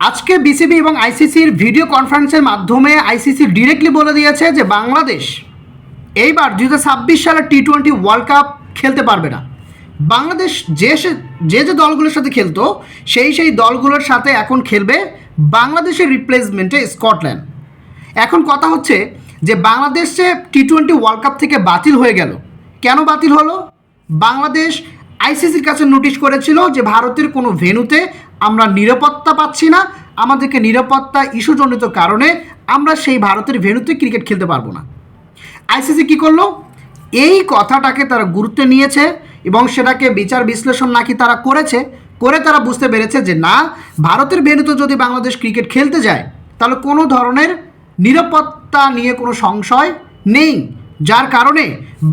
আজকে বিসিবি এবং আইসিসির ভিডিও কনফারেন্সের মাধ্যমে আইসিসি ডিরেক্টলি বলে দিয়েছে যে বাংলাদেশ এইবার 2026 সালের টি-20 ওয়ার্ল্ড কাপ খেলতে পারবে না। বাংলাদেশ যে দলগুলোর সাথে খেলতো সেই দলগুলোর সাথে এখন খেলবে বাংলাদেশের রিপ্লেসমেন্টে স্কটল্যান্ড। এখন কথা হচ্ছে যে বাংলাদেশে টি-20 ওয়ার্ল্ড কাপ থেকে বাতিল হয়ে গেল। কেন বাতিল হলো? বাংলাদেশ আইসিসির কাছে নোটিশ করেছিল যে ভারতের কোনো ভেন্যুতে আমরা নিরাপত্তা পাচ্ছি না, আমাদেরকে নিরাপত্তা ইস্যুজনিত কারণে আমরা সেই ভারতের ভেন্যুতে ক্রিকেট খেলতে পারবো না। আইসিসি কী করলো? এই কথাটাকে তারা গুরুত্ব নিয়েছে এবং সেটাকে বিচার বিশ্লেষণ নাকি তারা করে তারা বুঝতে পেরেছে যে না, ভারতের ভেন্যুতে যদি বাংলাদেশ ক্রিকেট খেলতে যায় তাহলে কোনো ধরনের নিরাপত্তা নিয়ে কোনো সংশয় নেই, যার কারণে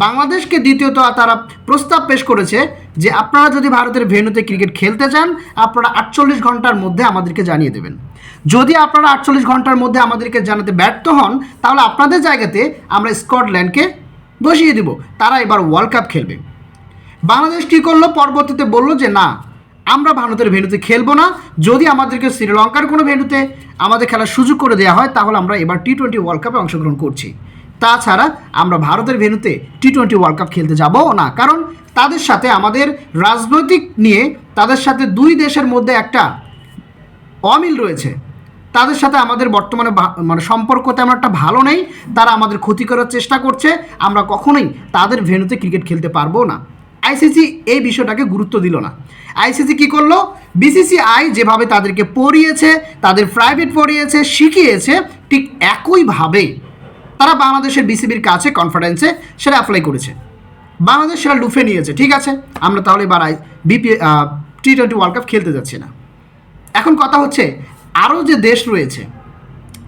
বাংলাদেশকে দ্বিতীয়ত তারা প্রস্তাব পেশ করেছে যে আপনারা যদি ভারতের ভেন্যুতে ক্রিকেট খেলতে চান আপনারা 48 ঘন্টার মধ্যে আমাদেরকে জানিয়ে দেবেন। যদি আপনারা 48 ঘন্টার মধ্যে আমাদেরকে জানাতে ব্যর্থ হন তাহলে আপনাদের জায়গাতে আমরা স্কটল্যান্ডকে বসিয়ে দেব, তারা এবার ওয়ার্ল্ড কাপ খেলবে। বাংলাদেশ কী করলো? পরবর্তীতে বলল যে না, আমরা ভারতের ভেন্যুতে খেলবো না, যদি আমাদেরকে শ্রীলঙ্কার কোনো ভেন্যুতে আমাদের খেলার সুযোগ করে দেওয়া হয় তাহলে আমরা এবার টি-20 ওয়ার্ল্ড কাপে অংশগ্রহণ করছি। তাছাড়া আমরা ভারতের ভেন্যুতে টি-20 ওয়ার্ল্ড কাপ খেলতে যাবো না, কারণ তাদের সাথে আমাদের রাজনৈতিক নিয়ে তাদের সাথে দুই দেশের মধ্যে একটা অমিল রয়েছে। তাদের সাথে আমাদের বর্তমানে মানে সম্পর্ক তেমন একটা ভালো নেই, তারা আমাদের ক্ষতি করার চেষ্টা করছে, আমরা কখনোই তাদের ভেন্যুতে ক্রিকেট খেলতে পারবো না। আইসিসি এই বিষয়টাকে গুরুত্ব দিল না। আইসিসি কী করলো? বিসিসিআই যেভাবে তাদেরকে পড়িয়েছে, তাদের প্রাইভেট পড়িয়েছে, শিখিয়েছে, ঠিক একইভাবে তারা বাংলাদেশের বিসিবির কাছে কনফারেন্সে সেটা অ্যাপ্লাই করেছে। বাংলাদেশ সেটা লুফে নিয়েছে, ঠিক আছে আমরা তাহলে এবার টি-20 ওয়ার্ল্ড কাপ খেলতে যাচ্ছি না। এখন কথা হচ্ছে আরও যে দেশ রয়েছে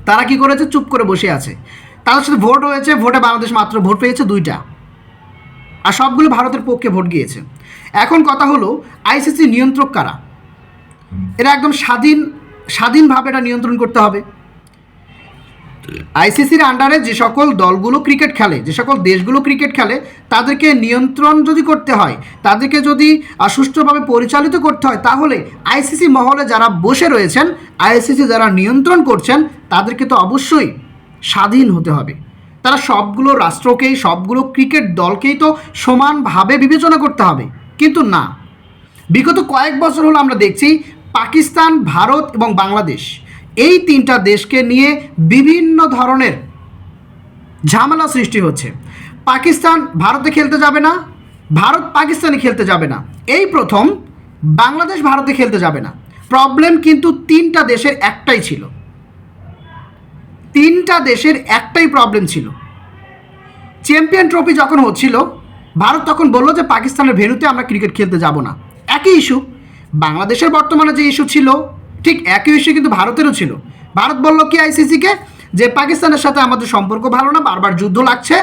তারা কি করেছে? চুপ করে বসে আছে। তাদের সাথে ভোট হয়েছে, ভোটে বাংলাদেশ মাত্র ভোট পেয়েছে 2টা, আর সবগুলো ভারতের পক্ষে ভোট গিয়েছে। এখন কথা হলো আইসিসি নিয়ন্ত্রক কারা? এরা একদম স্বাধীনভাবে এটা নিয়ন্ত্রণ করতে হবে। আইসিসির আন্ডারে যে সকল দলগুলো ক্রিকেট খেলে, যে সকল দেশগুলো ক্রিকেট খেলে, তাদেরকে নিয়ন্ত্রণ যদি করতে হয়, তাদেরকে যদি সুষ্ঠুভাবে পরিচালিত করতে হয়, তাহলে আইসিসি মহলে যারা বসে রয়েছেন, আইসিসি যারা নিয়ন্ত্রণ করছেন, তাদেরকে তো অবশ্যই স্বাধীন হতে হবে। তারা সবগুলো রাষ্ট্রকেই, সবগুলো ক্রিকেট দলকেই তো সমানভাবে বিবেচনা করতে হবে, কিন্তু না। বিগত কয়েক বছর হলো আমরা দেখছি পাকিস্তান, ভারত এবং বাংলাদেশ এই 3টা দেশকে নিয়ে বিভিন্ন ধরনের ঝামেলা সৃষ্টি হচ্ছে। পাকিস্তান ভারতে খেলতে যাবে না, ভারত পাকিস্তানে খেলতে যাবে না, এই প্রথম বাংলাদেশ ভারতে খেলতে যাবে না। প্রবলেম কিন্তু 3টা দেশের একটাই ছিল, 3টা দেশের একটাই প্রবলেম ছিল। চ্যাম্পিয়ন ট্রফি যখন হচ্ছিল, ভারত তখন বললো যে পাকিস্তানের ভেন্যুতে আমরা ক্রিকেট খেলতে যাব না। একই ইস্যু, বাংলাদেশের বর্তমানে যে ইস্যু ছিল ঠিক একই ইস্যু কিন্তু ভারতেরও ছিল। ভারত বলল কি আইসিসিকে যে পাকিস্তানের সাথে আমাদের সম্পর্ক ভালো না, বারবার যুদ্ধ লাগছে,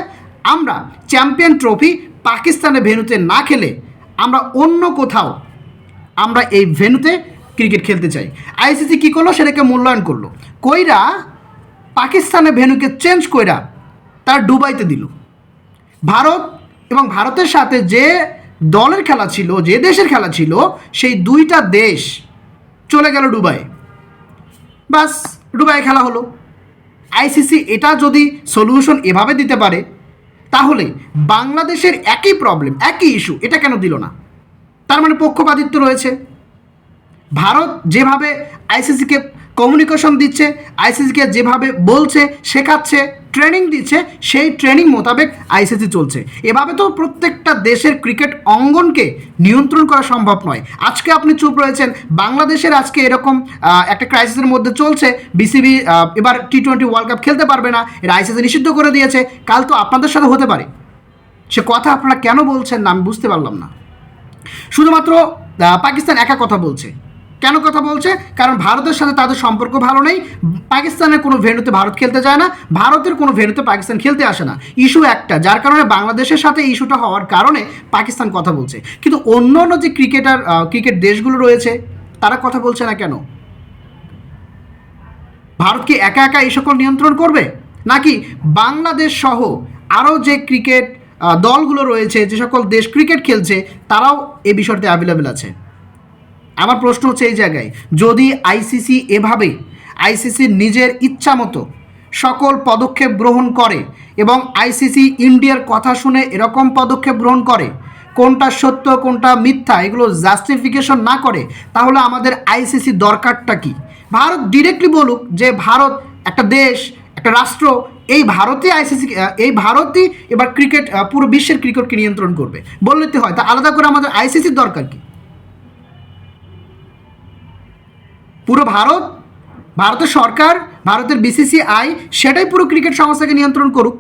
আমরা চ্যাম্পিয়ন ট্রফি পাকিস্তানের ভেন্যুতে না খেলে আমরা অন্য কোথাও আমরা এই ভেন্যুতে ক্রিকেট খেলতে চাই। আইসিসি কী করলো? সেটাকে মূল্যায়ন করলো, কইরা পাকিস্তানের ভেন্যুকে চেঞ্জ কইরা তার দুবাইতে দিল। ভারত এবং ভারতের সাথে যে দলের খেলা ছিল, যে দেশের খেলা ছিল, সেই 2টা দেশ চলে গেল দুবাই। বাস, দুবাই খেলা হলো। আইসিসি এটা যদি সলিউশন এভাবে দিতে পারে তাহলে বাংলাদেশের একই প্রবলেম, একই ইস্যু, এটা কেন দিল না? তার মানে পক্ষপাতিত্ব রয়েছে। ভারত যেভাবে আইসিসিকে কমিউনিকেশন দিচ্ছে, আইসিসিকে যেভাবে বলছে, শেখাচ্ছে, ট্রেনিং দিচ্ছে, সেই ট্রেনিং মোতাবেক আইসিসি চলছে। এভাবে তো প্রত্যেকটা দেশের ক্রিকেট অঙ্গনকে নিয়ন্ত্রণ করা সম্ভব নয়। আজকে আপনি চুপ রয়েছেন, বাংলাদেশের আজকে এরকম একটা ক্রাইসিসের মধ্যে চলছে, বিসিবি এবার টি-20 ওয়ার্ল্ড কাপ খেলতে পারবে না, এর আইসিসি নিষিদ্ধ করে দিয়েছে, কাল তো আপনাদের সাথে হতে পারে। সে কথা আপনারা কেন বলছেন না আমি বুঝতে পারলাম না। শুধুমাত্র পাকিস্তান একা কথা বলছে। কেন কথা বলছে? কারণ ভারতের সাথে তাদের সম্পর্ক ভালো নেই, পাকিস্তানের কোনো ভেন্যুতে ভারত খেলতে যায় না, ভারতের কোনো ভেন্যুতে পাকিস্তান খেলতে আসে না। ইস্যু একটা, যার কারণে বাংলাদেশের সাথে ইস্যুটা হওয়ার কারণে পাকিস্তান কথা বলছে। কিন্তু অন্য অন্য যে ক্রিকেট দেশগুলো রয়েছে তারা কথা বলছে না কেন? ভারত কি একা একা এই সকল নিয়ন্ত্রণ করবে, নাকি বাংলাদেশ সহ আরও যে ক্রিকেট দলগুলো রয়েছে, যে সকল দেশ ক্রিকেট খেলছে, তারাও এই বিষয়টাতে অ্যাভেলেবেল আছে? আমার প্রশ্ন হচ্ছে এই জায়গায়, যদি আইসিসি এভাবে আইসিসির নিজের ইচ্ছা মতো সকল পদক্ষেপ গ্রহণ করে এবং আইসিসি ইন্ডিয়ার কথা শুনে এরকম পদক্ষেপ গ্রহণ করে, কোনটা সত্য কোনটা মিথ্যা এগুলো জাস্টিফিকেশন না করে, তাহলে আমাদের আইসিসি দরকারটা কি? ভারত ডিরেক্টলি বলুক যে ভারত একটা দেশ, একটা রাষ্ট্র, এই ভারতই আইসিসি, এই ভারতই এবার ক্রিকেট পুরো বিশ্বের ক্রিকেটকে নিয়ন্ত্রণ করবে বললেতে হয়। তা আলাদা করে আমাদের আইসিসির দরকার কি? পুরো ভারত, ভারতের সরকার, ভারতের বিসিসিআই সেটাই পুরো ক্রিকেট সংস্থাকে নিয়ন্ত্রণ করুক,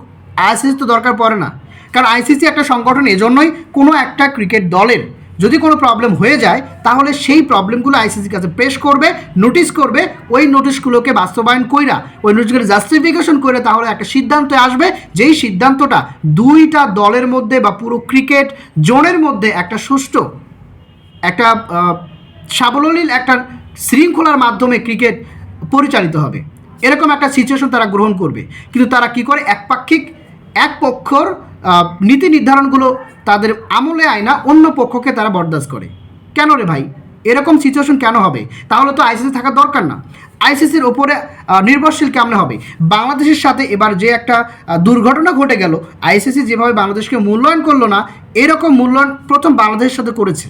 আইসিসি তো দরকার পড়ে না। কারণ আইসিসি একটা সংগঠন এজন্যই, কোনো একটা ক্রিকেট দলের যদি কোনো প্রবলেম হয়ে যায় তাহলে সেই প্রবলেমগুলো আইসিসির কাছে পেশ করবে, নোটিশ করবে, ওই নোটিশগুলোকে বাস্তবায়ন কইরা, ওই নোটিশগুলো জাস্টিফিকেশন করে তাহলে একটা সিদ্ধান্ত আসবে, যেই সিদ্ধান্তটা দুইটা দলের মধ্যে বা পুরো ক্রিকেট জোনের মধ্যে একটা সুষ্ঠু, একটা সাবলীল একটা শৃঙ্খলার মাধ্যমে ক্রিকেট পরিচালিত হবে, এরকম একটা সিচুয়েশন তারা গ্রহণ করবে। কিন্তু তারা কি করে, একপাক্ষিক এক পক্ষর নীতি নির্ধারণগুলো তাদের আমলে আয় না, অন্য পক্ষকে তারা বরদাস্ত করে। কেন রে ভাই, এরকম সিচুয়েশন কেন হবে? তাহলে তো আইসিসি থাকার দরকার না। আইসিসির ওপরে নির্ভরশীল কেমন হবে? বাংলাদেশের সাথে এবার যে একটা দুর্ঘটনা ঘটে গেল, আইসিসি যেভাবে বাংলাদেশকে মূল্যায়ন করলো না, এরকম মূল্যায়ন প্রথম বাংলাদেশের সাথে করেছে,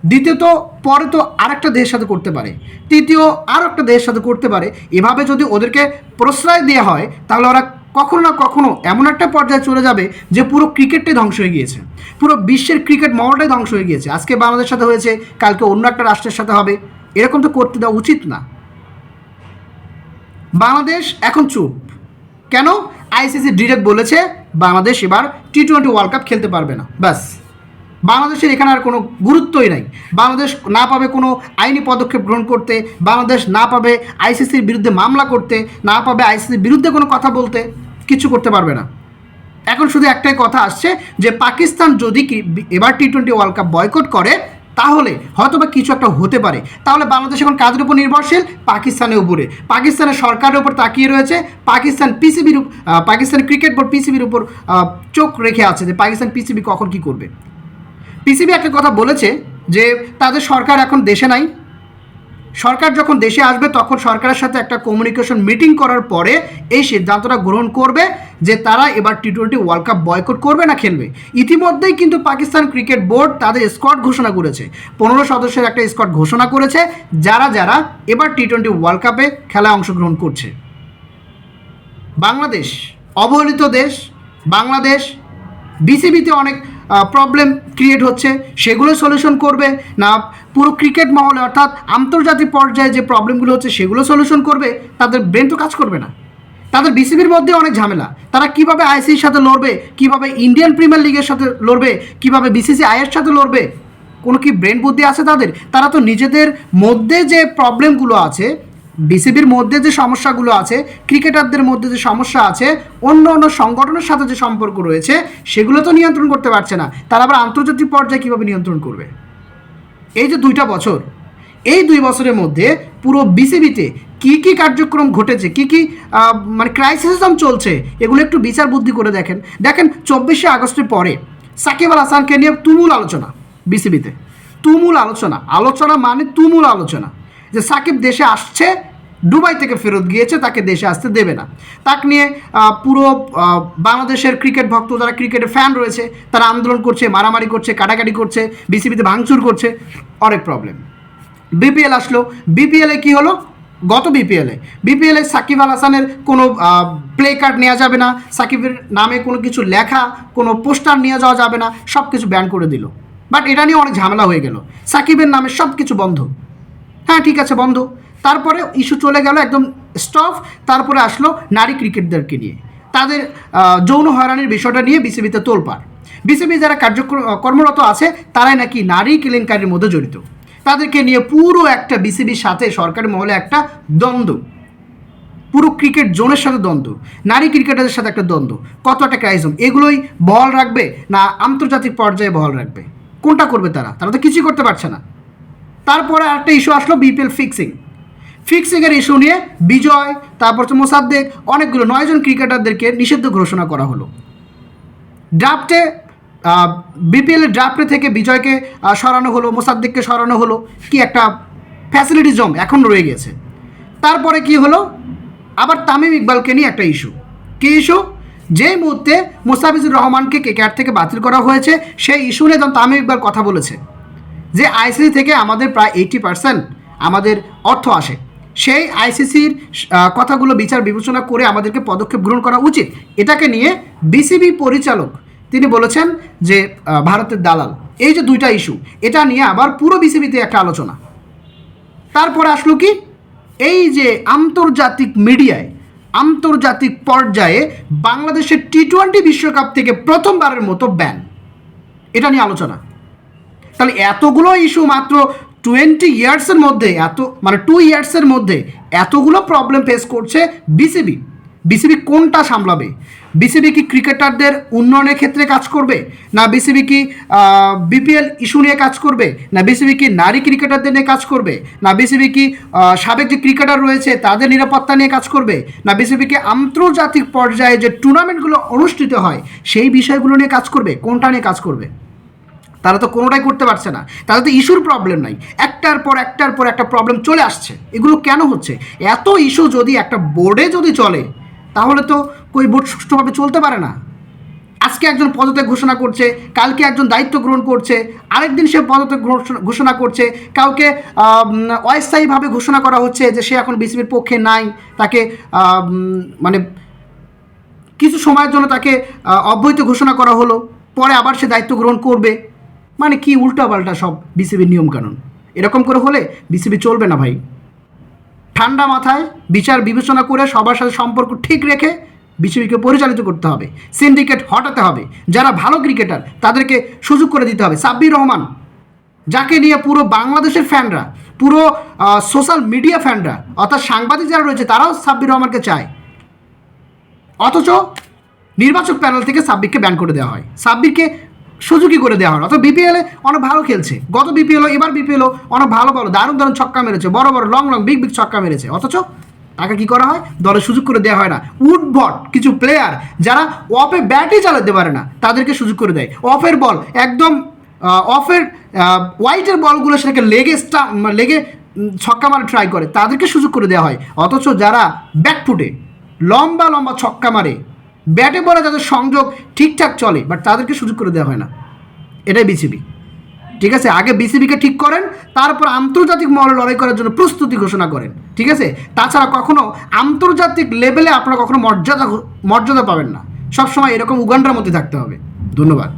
দ্বিতীয়ত পরে তো আরেকটা দেশের সাথে করতে পারে, তৃতীয় আর একটা দেশের সাথে করতে পারে। এভাবে যদি ওদেরকে প্রশ্রয় দেওয়া হয় তাহলে ওরা কখনো না কখনো এমন একটা পর্যায়ে চলে যাবে যে পুরো ক্রিকেটটাই ধ্বংস হয়ে গিয়েছে, পুরো বিশ্বের ক্রিকেট মহলটাই ধ্বংস হয়ে গিয়েছে। আজকে বাংলাদেশের সাথে হয়েছে, কালকে অন্য একটা রাষ্ট্রের সাথে হবে, এরকম তো করতে দেওয়া উচিত না। বাংলাদেশ এখন চুপ কেন? আইসিসি ডিরেক্ট বলেছে বাংলাদেশ এবার টি-20 ওয়ার্ল্ড কাপ খেলতে পারবে না, ব্যাস। বাংলাদেশের এখানে আর কোনো গুরুত্বই নাই। বাংলাদেশ না পাবে কোনো আইনি পদক্ষেপ গ্রহণ করতে, বাংলাদেশ না পাবে আইসিসির বিরুদ্ধে মামলা করতে, না পাবে আইসিসির বিরুদ্ধে কোনো কথা বলতে, কিছু করতে পারবে না। এখন শুধু একটাই কথা আসছে যে পাকিস্তান যদি এবার টি-20 ওয়ার্ল্ড কাপ বয়কট করে তাহলে হয়তো বা কিছু একটা হতে পারে। তাহলে বাংলাদেশ এখন কাদের উপর নির্ভরশীল? পাকিস্তানের উপরে, পাকিস্তানের সরকারের উপর তাকিয়ে রয়েছে, পাকিস্তান ক্রিকেট বোর্ড পিসিবির উপর চোখ রেখে আছে যে পাকিস্তান পিসিবি কখন কী করবে। পিসিবি একটা কথা বলেছে যে তাদের সরকার এখন দেশে নাই, সরকার যখন দেশে আসবে তখন সরকারের সাথে একটা কমিউনিকেশন মিটিং করার পরে এই সিদ্ধান্তটা গ্রহণ করবে যে তারা এবার টি-20 ওয়ার্ল্ড কাপ বয়কট করবে না খেলবে। ইতিমধ্যেই কিন্তু পাকিস্তান ক্রিকেট বোর্ড তাদের স্কোয়াড ঘোষণা করেছে, 15 সদস্যের একটা স্কোয়াড ঘোষণা করেছে, যারা যারা এবার টি-20 ওয়ার্ল্ড কাপে খেলায় অংশগ্রহণ করছে। বাংলাদেশ অবহেলিত দেশ, বাংলাদেশ বিসিবিতে অনেক প্রবলেম ক্রিয়েট হচ্ছে, সেগুলো সলিউশন করবে না পুরো ক্রিকেট মহলে অর্থাৎ আন্তর্জাতিক পর্যায়ে যে প্রবলেমগুলো হচ্ছে সেগুলো সলিউশন করবে? তাদের ব্রেন তো কাজ করবে না। তাদের বিসিবির মধ্যে অনেক ঝামেলা, তারা কিভাবে আইসিসির সাথে লড়বে, কিভাবে ইন্ডিয়ান প্রিমিয়ার লিগের সাথে লড়বে, কিভাবে বিসিসিআইয়ের সাথে লড়বে, কোনো কি ব্রেন বুদ্ধি আছে তাদের? তারা তো নিজেদের মধ্যে যে প্রবলেমগুলো আছে, বিসিবির মধ্যে যে সমস্যাগুলো আছে, ক্রিকেটারদের মধ্যে যে সমস্যা আছে, অন্য অন্য সংগঠনের সাথে যে সম্পর্ক রয়েছে, সেগুলো তো নিয়ন্ত্রণ করতে পারছে না। তারা আবার আন্তর্জাতিক পর্যায়ে কীভাবে নিয়ন্ত্রণ করবে? এই যে 2টা বছর, এই 2 বছরের মধ্যে পুরো বিসিবিতে কী কী কার্যক্রম ঘটেছে, কী কী মানে ক্রাইসিসম চলছে, এগুলো একটু বিচার বুদ্ধি করে দেখেন। 24শে আগস্টের পরে সাকিব আল হাসানকে নিয়ে তুমুল আলোচনা বিসিবিতে, তুমুল আলোচনা মানে তুমুল আলোচনা যে সাকিব দেশে আসছে, দুবাই থেকে ফেরত গিয়েছে, তাকে দেশে আসতে দেবে না। তাকে নিয়ে পুরো বাংলাদেশের ক্রিকেট ভক্ত, যারা ক্রিকেটের ফ্যান রয়েছে, তারা আন্দোলন করছে, মারামারি করছে, কাটাকাটি করছে, বিসিবিতে ভাঙচুর করছে, অনেক প্রবলেম। বিপিএল আসলো, বিপিএলে কী হলো? গত বিপিএলে সাকিব আল হাসানের কোনো প্লে কার্ড নেওয়া যাবে না, সাকিবের নামে কোনো কিছু লেখা, কোনো পোস্টার নিয়ে যাওয়া যাবে না, সব কিছু ব্যান করে দিল। বাট এটা নিয়ে অনেক ঝামেলা হয়ে গেল, সাকিবের নামে সব কিছু বন্ধ। হ্যাঁ ঠিক আছে, বন্ধ। তারপরে ইস্যু চলে গেল একদম স্টপ। তারপরে আসলো নারী ক্রিকেটদেরকে নিয়ে, তাদের যৌন হয়রানির বিষয়টা নিয়ে বিসিবিতে তোলপাড়। বিসিবি যারা কর্মরত আছে তারাই নাকি নারী কেলেঙ্কারির মধ্যে জড়িত, তাদেরকে নিয়ে পুরো একটা বিসিবির সাথে সরকারি মহলে একটা দ্বন্দ্ব, পুরো ক্রিকেট জোনের সাথে দ্বন্দ্ব, নারী ক্রিকেটারদের সাথে একটা দ্বন্দ্ব, কত একটা ক্রাইজম। এগুলোই বহাল রাখবে না আন্তর্জাতিক পর্যায়ে বহাল রাখবে? কোনটা করবে তারা? তারা তো কিছুই করতে পারছে না। তারপরে একটা ইস্যু আসলো বিপিএল ফিক্সিংয়ের ইস্যু নিয়ে বিজয়, তারপর হচ্ছে মোসাদ্দেক, অনেকগুলো 9 জন ক্রিকেটারদেরকে নিষিদ্ধ ঘোষণা করা হলো। ড্রাফটে বিপিএলের ড্রাফটে থেকে বিজয়কে সরানো হলো, মোসাদ্দেককে সরানো হলো, কি একটা ফ্যাসিলিটি জোন এখন রয়ে গেছে। তারপরে কি হলো, আবার তামিম ইকবালকে নিয়ে একটা ইস্যু। কী ইস্যু? যেই মুহূর্তে মুস্তাফিজুর রহমানকে কেকেআর থেকে বাতিল করা হয়েছে, সেই ইস্যু নিয়ে তখন তামিম ইকবাল কথা বলেছে যে আইসিসি থেকে আমাদের প্রায় 80% আমাদের অর্থ আসে, সেই আইসিসির কথাগুলো বিচার বিবেচনা করে আমাদেরকে পদক্ষেপ গ্রহণ করা উচিত। এটাকে নিয়ে বিসিবি পরিচালক তিনি বলেছেন যে ভারতের দালাল। এই যে দুইটা ইস্যু, এটা নিয়ে আবার পুরো বিসিবিতে একটা আলোচনা। তারপরে আসলো কি, এই যে আন্তর্জাতিক মিডিয়ায় আন্তর্জাতিক পর্যায়ে বাংলাদেশের টি-20 বিশ্বকাপ থেকে প্রথমবারের মতো ব্যান, এটা নিয়ে আলোচনা। তাহলে এতগুলো ইস্যু মাত্র 20 ইয়ার্সের মধ্যে, মানে 2 ইয়ার্সের মধ্যে এতগুলো প্রবলেম ফেস করছে বিসিবি। বিসিবি কোনটা সামলাবে? বিসিবি কি ক্রিকেটারদের উন্নয়নের ক্ষেত্রে কাজ করবে, না বিসিবি কি বিপিএল ইস্যু নিয়ে কাজ করবে, না বিসিবি কি নারী ক্রিকেটারদের নিয়ে কাজ করবে, না বিসিবি কি সাবেক যে ক্রিকেটার রয়েছে তাদের নিরাপত্তা নিয়ে কাজ করবে, না বিসিবি কি আন্তর্জাতিক পর্যায়ে যে টুর্নামেন্টগুলো অনুষ্ঠিত হয় সেই বিষয়গুলো নিয়ে কাজ করবে? কোনটা নিয়ে কাজ করবে? তারা তো কোনোটাই করতে পারছে না। তাদের তো ইস্যুর প্রবলেম নাই, একটার পর একটা প্রবলেম চলে আসছে। এগুলো কেন হচ্ছে? এত ইস্যু যদি একটা বোর্ডে যদি চলে, তাহলে তো ওই বোর্ড সুষ্ঠুভাবে চলতে পারে না। আজকে একজন পদত্যাগ ঘোষণা করছে, কালকে একজন দায়িত্ব গ্রহণ করছে, আরেকদিন সে পদত্যাগ ঘোষণা করছে, কাউকে অস্থায়ীভাবে ঘোষণা করা হচ্ছে যে সে এখন বিসিবির পক্ষে নাই, তাকে মানে কিছু সময়ের জন্য তাকে অব্যাহতি ঘোষণা করা হলো, পরে আবার সে দায়িত্ব গ্রহণ করবে। মানে কি উল্টাপাল্টা সব বিসিবির নিয়মকানুন। এরকম করে হলে বিসিবি চলবে না ভাই। ঠান্ডা মাথায় বিচার বিবেচনা করে সবার সাথে সম্পর্ক ঠিক রেখে বিসিবিকে পরিচালিত করতে হবে। সিন্ডিকেট হটাতে হবে। যারা ভালো ক্রিকেটার তাদেরকে সুযোগ করে দিতে হবে। সাব্বির রহমান, যাকে নিয়ে পুরো বাংলাদেশের ফ্যানরা, পুরো সোশ্যাল মিডিয়া ফ্যানরা, অর্থাৎ সাংবাদিক যারা রয়েছে তারাও সাব্বির রহমানকে চায়, অথচ নির্বাচক প্যানেল থেকে সাব্বিরকে ব্যান করে দেওয়া হয়, সাব্বিরকে সুযোগই করে দেওয়া হয়। অথচ বিপিএলে অনেক ভালো খেলছে, গত বিপিএলও এবার বিপিএলও অনেক ভালো দারুণ ছক্কা মেরেছে, বড় লং বিগ ছক্কা মেরেছে, অথচ তাকে কী করা হয়? দলে সুযোগ করে দেওয়া হয় না। উডবট কিছু প্লেয়ার যারা অফে ব্যাটই চালাতে পারে না তাদেরকে সুযোগ করে দেয়। অফের বল একদম অফের ওয়াইটের বলগুলো সেটাকে লেগে ছক্কা মারে ট্রাই করে, তাদেরকে সুযোগ করে দেওয়া হয়। অথচ যারা ব্যাকফুটে লম্বা ছক্কা মারে, ব্যাটে বলে যাদের সংযোগ ঠিকঠাক চলে, বাট তাদেরকে সুযোগ করে দেওয়া হয় না। এটাই বিসিবি। ঠিক আছে, আগে বিসিবিকে ঠিক করেন, তারপর আন্তর্জাতিক মহলে লড়াই করার জন্য প্রস্তুতি ঘোষণা করেন। ঠিক আছে, তাছাড়া কখনো আন্তর্জাতিক লেভেলে আপনারা কখনো মর্যাদা পাবেন না। সবসময় এরকম উগান্ডার মধ্যে থাকতে হবে। ধন্যবাদ।